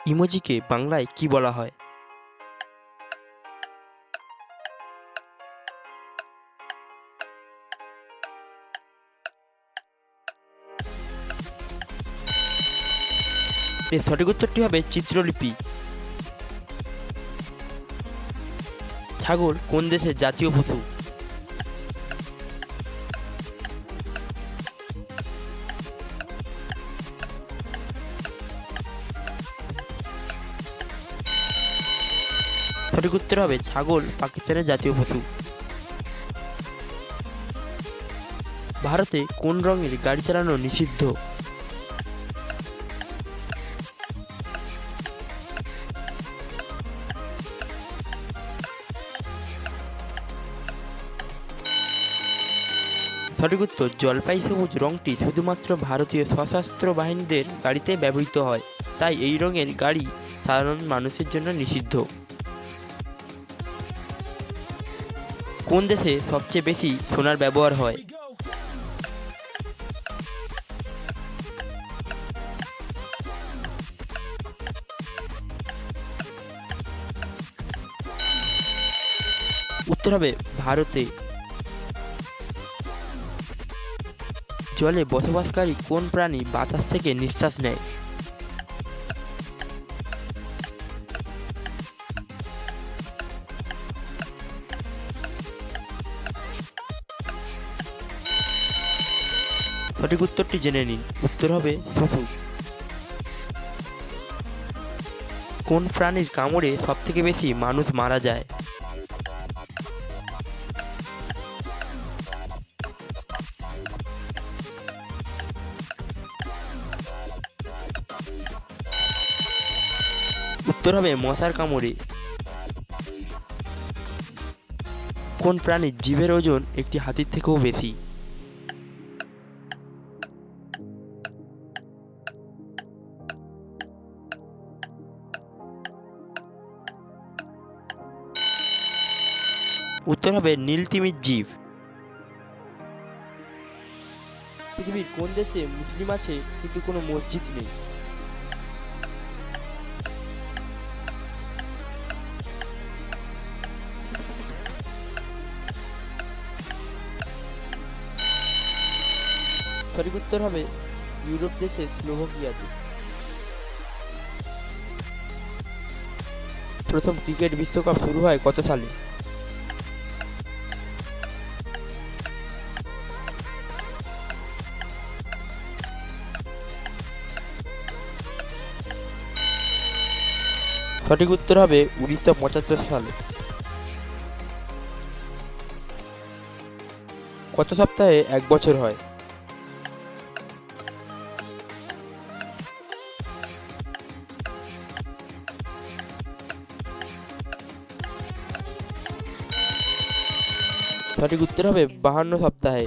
ইমোজিকে বাংলায় কি বলা হয়? এর সঠিক উত্তরটি হবে চিত্রলিপি। ছাগল কোন দেশের জাতীয় পশু? সঠিক উত্তর হবে ছাগল পাকিস্তানের জাতীয় পশু। ভারতে কোন রঙের গাড়ি চালানো নিষিদ্ধ? সঠিক উত্তর জলপাই সবুজ রঙটি শুধুমাত্র ভারতীয় সশস্ত্র বাহিনীদের গাড়িতে ব্যবহৃত হয়, তাই এই রঙের গাড়ি সাধারণ মানুষের জন্য নিষিদ্ধ। কোন দেশে সবচেয়ে বেশি সোনার ব্যবহার হয়? উত্তর হবে ভারতে। জলে বসবাসকারী কোন প্রাণী বাতাস থেকে নিঃশ্বাস নেয়? সঠিক উত্তরটি জেনে নিন। উত্তর হবে শুশুক। কোন প্রাণীর কামড়ে সবথেকে বেশি মানুষ মারা যায়? উত্তর হবে মশার কামড়ে। কোন প্রাণীর জিভের ওজন একটি হাতির থেকেও বেশি? উত্তর হবে নীলতিমির জিভ। পৃথিবীর কোন দেশে মুসলিম আছে কিন্তু কোনো মসজিদ নেই? সঠিক উত্তর হবে ইউরোপ দেশে স্লোভাকিয়াতে। প্রথম ক্রিকেট বিশ্বকাপ শুরু হয় কত সালে? সঠিক উত্তর হবে 1975 সালে। কত সপ্তাহে এক বছর হয়? সঠিক উত্তর হবে 52 সপ্তাহে।